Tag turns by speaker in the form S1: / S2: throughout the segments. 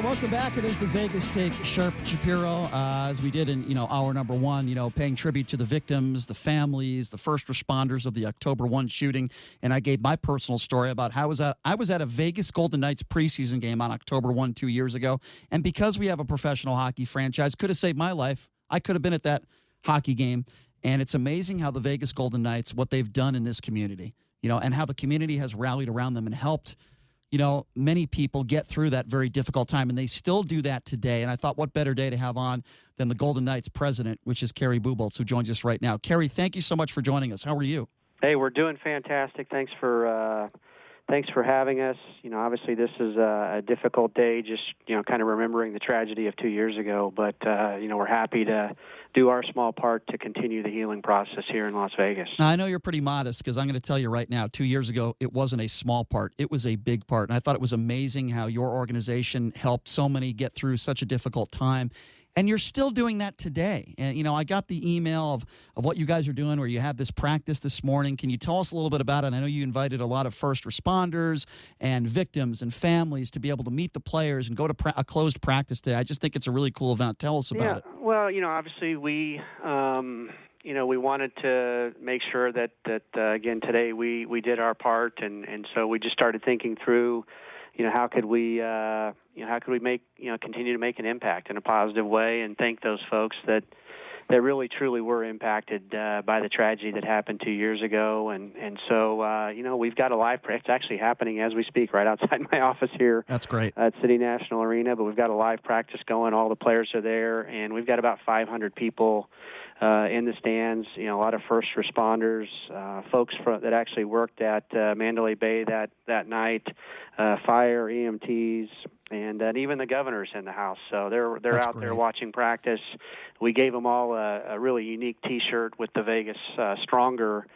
S1: welcome back. It is the Vegas Take, Shapiro, as we did in, hour number one, paying tribute to the victims, the families, the first responders of the Oct.1 shooting. And I gave my personal story about how I was at a Vegas Golden Knights preseason game on Oct.1 2 years ago. And because we have a professional hockey franchise, could have saved my life. I could have been at that hockey game. And it's amazing how the Vegas Golden Knights, what they've done in this community, and how the community has rallied around them and helped many people get through that very difficult time, and they still do that today. And I thought, what better day to have on than the Golden Knights president, which is Kerry Bubolz, who joins us right now. Kerry, thank you so much for joining us. How are you?
S2: Hey, we're doing fantastic. Thanks for having us. Obviously this is a difficult day, just, kind of remembering the tragedy of 2 years ago. But, we're happy to do our small part to continue the healing process here in Las Vegas.
S1: Now, I know you're pretty modest because I'm going to tell you right now, 2 years ago, it wasn't a small part. It was a big part. And I thought it was amazing how your organization helped so many get through such a difficult time. And you're still doing that today. And, I got the email of what you guys are doing where you have this practice this morning. Can you tell us a little bit about it? I know you invited a lot of first responders and victims and families to be able to meet the players and go to a closed practice today. I just think it's a really cool event. Tell us about it.
S2: Well, obviously we wanted to make sure that again, today we did our part. And so we just started thinking through, how could we make, continue to make an impact in a positive way, and thank those folks that really truly were impacted by the tragedy that happened 2 years ago. And so, we've got a live practice. It's actually happening as we speak right outside my office here.
S1: That's great.
S2: At City National Arena, but we've got a live practice going. All the players are there, and we've got about 500 people in the stands, a lot of first responders, folks that actually worked at Mandalay Bay that night, fire, EMTs, and even the governor's in the house. So they're
S1: That's
S2: out
S1: great.
S2: there watching practice. We gave them all a really unique T-shirt with the Vegas Stronger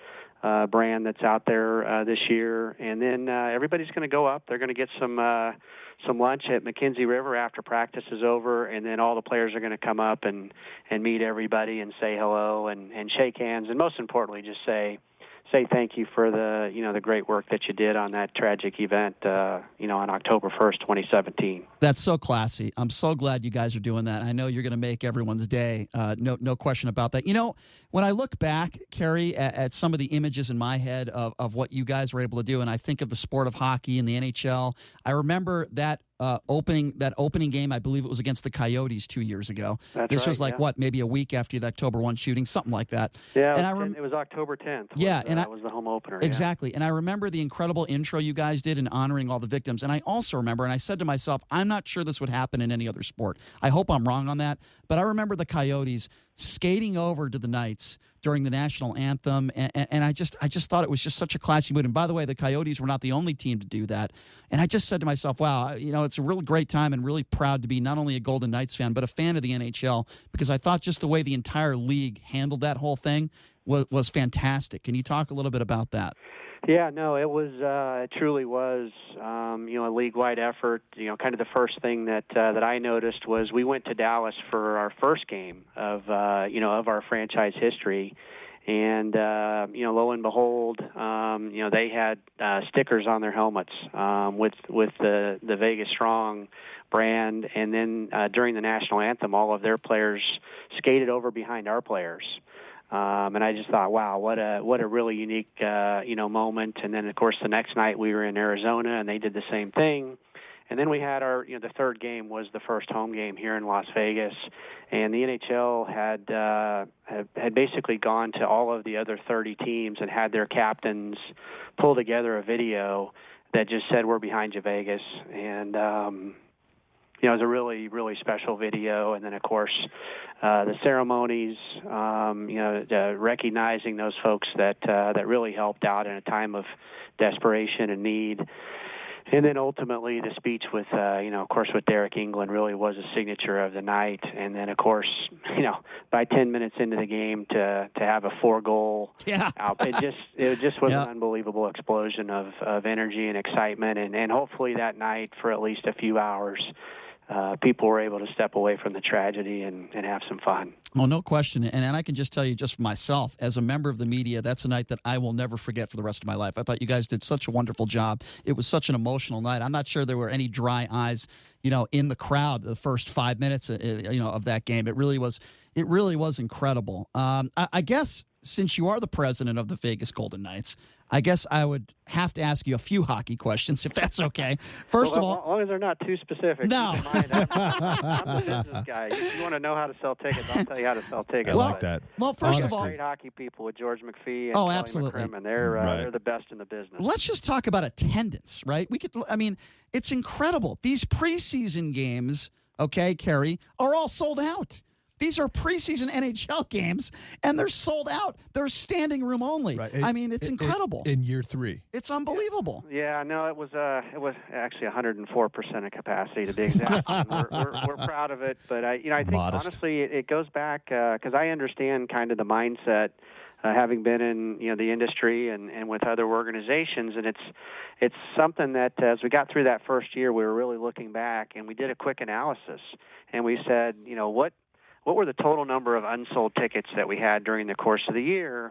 S2: brand that's out there this year. And then everybody's going to go up. They're going to get some lunch at McKenzie River after practice is over, and then all the players are going to come up and meet everybody and say hello and shake hands, and most importantly, just say thank you for the great work that you did on that tragic event, on October 1st, 2017.
S1: That's so classy. I'm so glad you guys are doing that. I know you're going to make everyone's day. No question about that. When I look back, Kerry, at some of the images in my head of what you guys were able to do, and I think of the sport of hockey and the NHL, I remember that opening game. I believe it was against the Coyotes 2 years ago. This was maybe a week after the Oct.1 shooting, something like that.
S2: Yeah, it was October 10th. That was the home opener.
S1: Exactly.
S2: Yeah.
S1: And I remember the incredible intro you guys did in honoring all the victims. And I also remember, and I said to myself, I'm not sure this would happen in any other sport. I hope I'm wrong on that. But I remember the Coyotes skating over to the Knights during the national anthem, and I just thought it was just such a classy mood. And by the way, the Coyotes were not the only team to do that. And I just said to myself, wow, it's a really great time, and really proud to be not only a Golden Knights fan, but a fan of the NHL, because I thought just the way the entire league handled that whole thing was fantastic. Can you talk a little bit about that?
S2: Yeah, no, it truly was, a league-wide effort. Kind of the first thing that I noticed was we went to Dallas for our first game of our franchise history. And, lo and behold, they had stickers on their helmets with the Vegas Strong brand. And then during the national anthem, all of their players skated over behind our players. And I just thought, wow, what a really unique, moment. And then, of course, the next night we were in Arizona, and they did the same thing. And then we had the third game was the first home game here in Las Vegas, and the NHL had basically gone to all of the other 30 teams and had their captains pull together a video that just said, "We're behind you, Vegas," and it was a really, really special video. And then, of course, the ceremonies, recognizing those folks that really helped out in a time of desperation and need. And then ultimately the speech with, of course, with Derek England really was a signature of the night. And then, of course, by 10 minutes into the game to have a 4-goal out, it just was an unbelievable explosion of energy and excitement. And hopefully that night for at least a few hours, people were able to step away from the tragedy and have some fun.
S1: Oh, no question. And I can just tell you just for myself, as a member of the media, that's a night that I will never forget for the rest of my life. I thought you guys did such a wonderful job. It was such an emotional night. I'm not sure there were any dry eyes, in the crowd the first 5 minutes, of that game. It really was incredible. I guess since you are the president of the Vegas Golden Knights, I guess I would have to ask you a few hockey questions, if that's okay. First of all,
S2: as long as they're not too specific.
S1: No.
S2: Keep in mind, I'm the business guy. If you want to know how to sell tickets, I'll tell you how to sell tickets.
S3: I like that.
S1: Well, first of all,
S2: great hockey people with George McPhee and Kelly
S1: absolutely.
S2: McCrimmon. They're the best in the business.
S1: Let's just talk about attendance, right? It's incredible. These preseason games, okay, Kerry, are all sold out. These are preseason NHL games, and they're sold out. They're standing room only. Right. It's incredible.
S3: In year 3.
S1: It's unbelievable.
S2: Yeah, no, it was actually 104% of capacity to be exact. we're proud of it, but I think
S3: Modest.
S2: honestly it goes back because I understand kind of the mindset, having been in the industry and with other organizations, and it's something that as we got through that first year, we were really looking back and we did a quick analysis, and we said, what were the total number of unsold tickets that we had during the course of the year?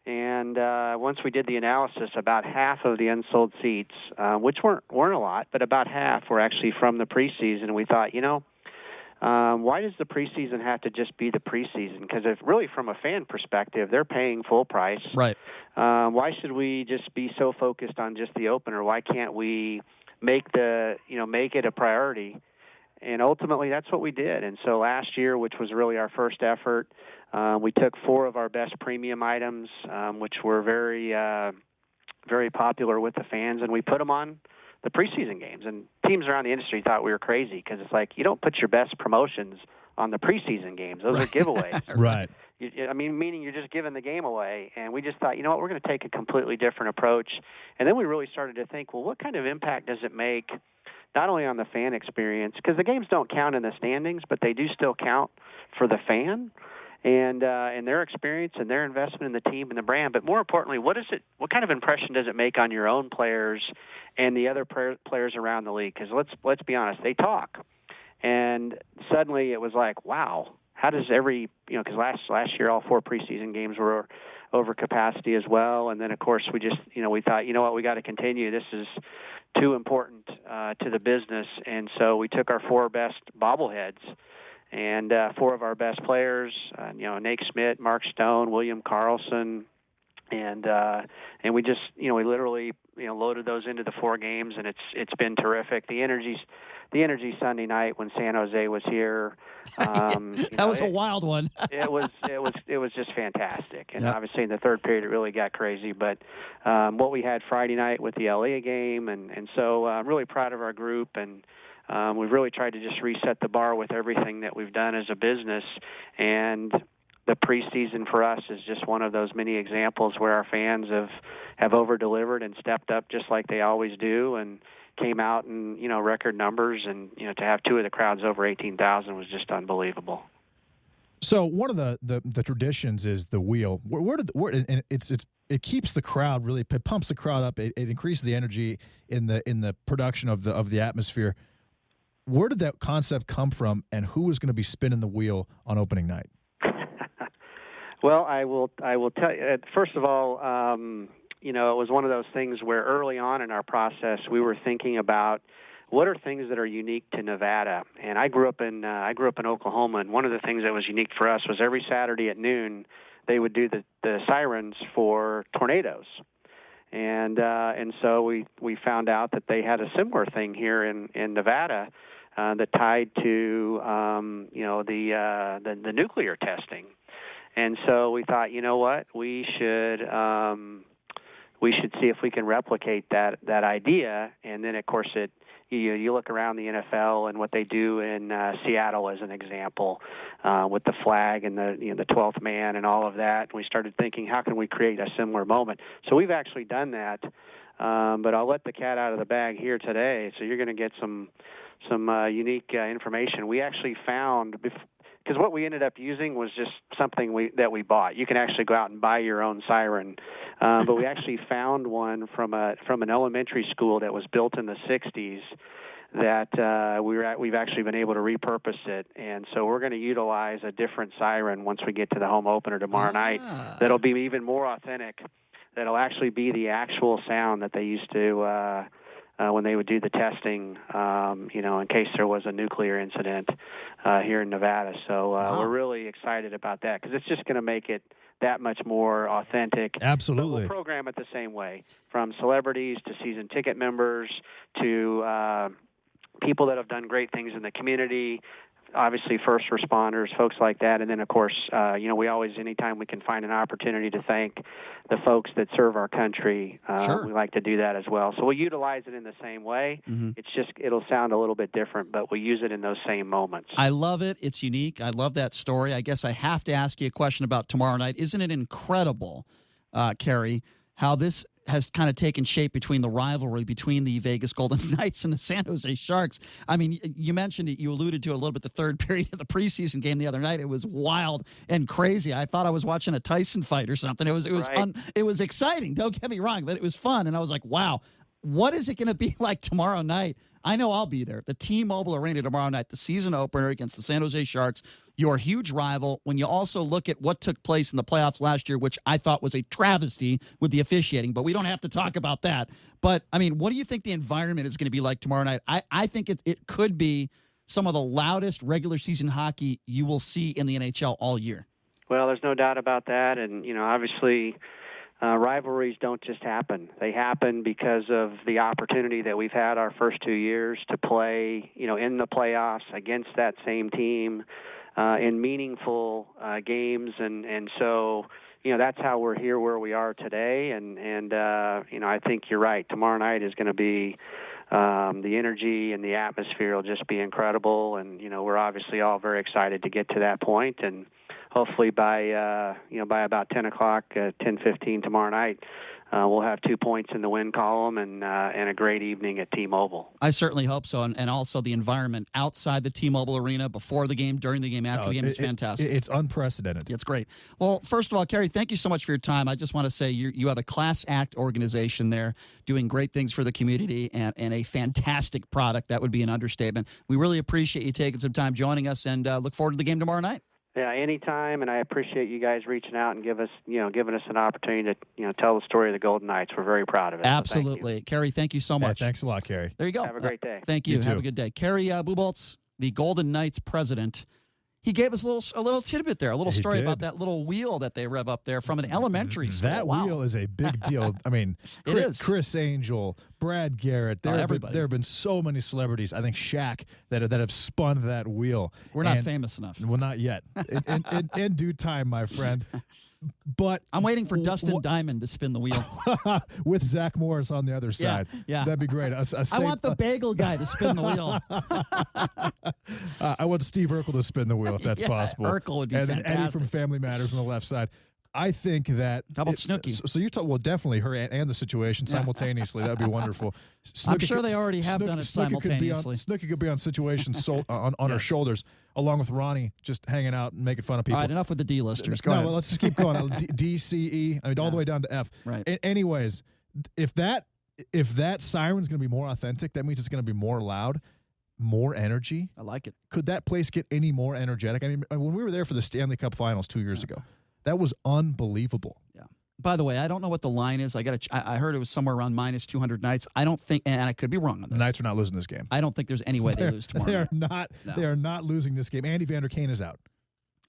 S2: And once we did the analysis, about half of the unsold seats, which weren't a lot, but about half were actually from the preseason. And we thought, why does the preseason have to just be the preseason? Because if really from a fan perspective, they're paying full price.
S1: Right.
S2: Why should we just be so focused on just the opener? Why can't we make it a priority? And ultimately, that's what we did. And so last year, which was really our first effort, we took 4 of our best premium items, which were very, very popular with the fans, and we put them on the preseason games. And teams around the industry thought we were crazy because it's like, you don't put your best promotions on the preseason games. Those are giveaways.
S3: Right.
S2: Meaning you're just giving the game away. And we just thought, we're going to take a completely different approach. And then we really started to think, well, what kind of impact does it make not only on the fan experience, because the games don't count in the standings, but they do still count for the fan and their experience and their investment in the team and the brand. But more importantly, what kind of impression does it make on your own players and the other players around the league? Because let's be honest, they talk. And suddenly it was like, wow, how does because last year all 4 preseason games were over capacity as well. And then, of course, we just, we thought, we got to continue. This is too important to the business. And so we took our 4 best bobbleheads and 4 of our best players, Nate Schmidt, Mark Stone, William Karlsson, and we just, we literally, loaded those into the 4 games, and it's been terrific. The energy Sunday night when San Jose was here,
S1: that was a wild one.
S2: it was just fantastic, and obviously in the third period it really got crazy. But what we had Friday night with the LA game, and so I'm really proud of our group, and we've really tried to just reset the bar with everything that we've done as a business. And the preseason for us is just one of those many examples where our fans have over-delivered and stepped up just like they always do, and came out in record numbers, and to have 2 of the crowds over 18,000 was just unbelievable.
S3: So one of the traditions is the wheel. And it keeps the crowd really. It pumps the crowd up. It increases the energy in the production of the atmosphere. Where did that concept come from, and who was going to be spinning the wheel on opening night?
S2: Well, I will tell you. First of all, it was one of those things where early on in our process we were thinking about what are things that are unique to Nevada. And I grew up in Oklahoma, and one of the things that was unique for us was every Saturday at noon they would do the sirens for tornadoes. And so we found out that they had a similar thing here in Nevada that tied to the nuclear testing. And so we thought, what, we should see if we can replicate that idea. And then, of course, you look around the NFL and what they do in Seattle as an example, with the flag and the 12th man and all of that. We started thinking, how can we create a similar moment? So we've actually done that, but I'll let the cat out of the bag here today. So you're going to get some unique information. We actually found, because what we ended up using was just something that we bought. You can actually go out and buy your own siren, but we actually found one from an elementary school that was built in the 60s that we've actually been able to repurpose it, and so we're going to utilize a different siren once we get to the home opener tomorrow night. That'll be even more authentic. That'll actually be the actual sound that they used to when they would do the testing, in case there was a nuclear incident here in Nevada. So we're really excited about that because it's just going to make it that much more authentic.
S3: Absolutely.
S2: But we'll program it the same way, from celebrities to season ticket members to people that have done great things in the community, obviously first responders, folks like that. And then, of course, we always, anytime we can find an opportunity to thank the folks that serve our country, we like to do that as well. So we'll utilize it in the same way. Mm-hmm. It's just, it'll sound a little bit different, but we use it in those same moments.
S1: I love it. It's unique. I love that story. I guess I have to ask you a question about tomorrow night. Isn't it incredible, Kerry, how this has kind of taken shape between the rivalry between the Vegas Golden Knights and the San Jose Sharks? I mean, you mentioned it, you alluded to it a little bit, the third period of the preseason game the other night. It was wild and crazy. I thought I was watching a Tyson fight or something. It was it was exciting. Don't get me wrong, but it was fun. And I was like, wow, what is it going to be like tomorrow night? I know I'll be there. The T-Mobile Arena tomorrow night, the season opener against the San Jose Sharks, your huge rival. When you also look at what took place in the playoffs last year, which I thought was a travesty with the officiating, but we don't have to talk about that. But, I mean, what do you think the environment is going to be like tomorrow night? I think it could be some of the loudest regular season hockey you will see in the NHL all year.
S2: Well, there's no doubt about that. And, obviously rivalries don't just happen. They happen because of the opportunity that we've had our first 2 years to play, in the playoffs against that same team in meaningful games. And so, that's how we're here where we are today. And I think you're right. Tomorrow night is going to be the energy and the atmosphere will just be incredible. And, we're obviously all very excited to get to that point. And hopefully by about 10 o'clock, 10:15 tomorrow night, we'll have 2 points in the win column and a great evening at T-Mobile.
S1: I certainly hope so. And also the environment outside the T-Mobile Arena, before the game, during the game, after the game is fantastic.
S3: It's unprecedented.
S1: It's great. Well, first of all, Kerry, thank you so much for your time. I just want to say you have a class act organization there doing great things for the community and a fantastic product. That would be an understatement. We really appreciate you taking some time joining us and look forward to the game tomorrow night.
S2: Yeah, anytime, and I appreciate you guys reaching out and giving us an opportunity to, tell the story of the Golden Knights. We're very proud of it.
S1: Absolutely.
S2: So
S1: Kerry, thank you so much.
S3: Thanks a lot, Kerry.
S1: There you go.
S2: Have a great day.
S1: Thank you.
S3: You too.
S1: Have a good day. Kerry Bubolz, the Golden Knights president, he gave us a little tidbit there, a little story about that little wheel that they rev up there from an elementary school.
S3: That wheel is a big deal. I mean, Chris Angel, Brad Garrett, there have been so many celebrities, I think Shaq, that have spun that wheel.
S1: We're not famous enough.
S3: Well, not yet. In due time, my friend. But
S1: I'm waiting for Dustin Diamond to spin the wheel.
S3: With Zach Morris on the other side.
S1: Yeah.
S3: That'd be great.
S1: I want the bagel guy to spin the wheel.
S3: I want Steve Urkel to spin the wheel if that's possible.
S1: Urkel would be fantastic.
S3: And Eddie from Family Matters on the left side. I think that.
S1: How about Snooki?
S3: So you talk, well, definitely her and the situation simultaneously. That'd be wonderful.
S1: I'm sure they already have done it simultaneously.
S3: Snooki could be on situation on her shoulders, along with Ronnie, just hanging out and making fun of people.
S1: All right, enough with the D-listers. Go ahead.
S3: Let's just keep going. D, C, E. I mean, all the way down to F.
S1: Right.
S3: Anyways, if that siren's going to be more authentic, that means it's going to be more loud. More energy.
S1: I like it.
S3: Could that place get any more energetic? I mean, when we were there for the Stanley Cup Finals 2 years ago, that was unbelievable.
S1: Yeah. By the way, I don't know what the line is. I heard it was somewhere around minus 200 Knights. I don't think, and I could be wrong on this.
S3: The Knights are not losing this game.
S1: I don't think there's any way they lose tomorrow.
S3: They are not. No. They are not losing this game. Andy Vander Kane is out.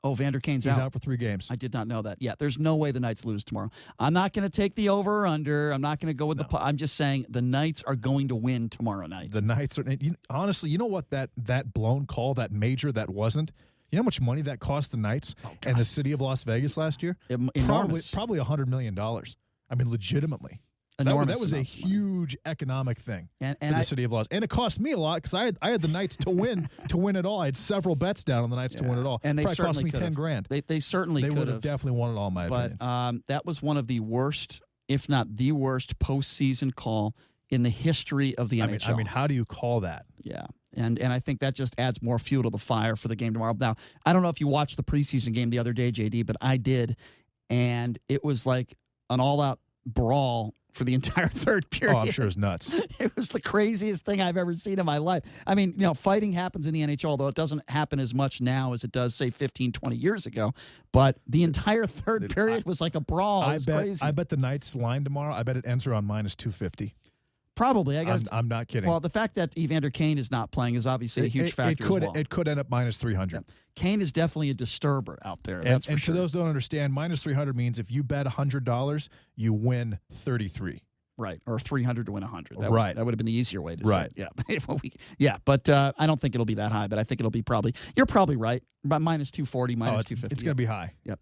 S1: Oh, Vander Kane's
S3: He's out for 3 games.
S1: I did not know that. Yeah, there's no way the Knights lose tomorrow. I'm not going to take the over or under. I'm not going to go with I'm just saying the Knights are going to win tomorrow night.
S3: The Knights are. Honestly, you know what that blown call, that major, that wasn't. You know how much money that cost the Knights and the city of Las Vegas last year?
S1: Enormous.
S3: Probably $100 million. I mean, legitimately.
S1: Enormous.
S3: That was a huge economic thing
S1: for
S3: the city of Las. And it cost me a lot because I had the Knights to win it all. I had several bets down on the Knights to win it all.
S1: And they
S3: probably
S1: certainly
S3: cost me $10,000.
S1: They certainly could have.
S3: They would have definitely won it all, in my opinion.
S1: But that was one of the worst, if not the worst, postseason call in the history of the NHL.
S3: I mean, how do you call that?
S1: Yeah. And I think that just adds more fuel to the fire for the game tomorrow. Now, I don't know if you watched the preseason game the other day, JD, but I did. And it was like an all-out brawl for the entire third period.
S3: Oh, I'm sure it's nuts.
S1: It was the craziest thing I've ever seen in my life. I mean, fighting happens in the NHL, though it doesn't happen as much now as it does, say, 15, 20 years ago. But the entire third period was like a brawl. It was crazy.
S3: I bet the Knights line tomorrow, I bet it ends around -250.
S1: Probably.
S3: I'm not kidding.
S1: Well, the fact that Evander Kane is not playing is obviously a huge factor as well.
S3: It could end up -300.
S1: Yeah. Kane is definitely a disturber out there.
S3: And,
S1: That's for
S3: and
S1: sure.
S3: to those who don't understand, -300 means if you bet $100, you win 33.
S1: Right, or 300 to win 100. That
S3: Right.
S1: that would have been the easier way to
S3: Right.
S1: say it. Yeah. But I don't think it'll be that high, but I think it'll be you're probably right, about -240, -250.
S3: It's going to be high.
S1: Yep.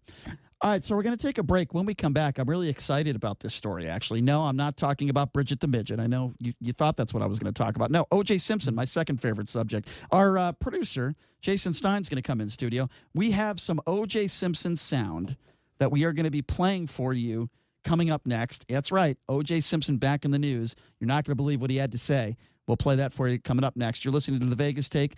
S1: All right, so we're going to take a break. When we come back, I'm really excited about this story, actually. No, I'm not talking about Bridget the Midget. I know you thought that's what I was going to talk about. No, O.J. Simpson, my second favorite subject. Our producer, Jason Stein's going to come in studio. We have some O.J. Simpson sound that we are going to be playing for you coming up next. That's right, O.J. Simpson back in the news. You're not going to believe what he had to say. We'll play that for you coming up next. You're listening to The Vegas Take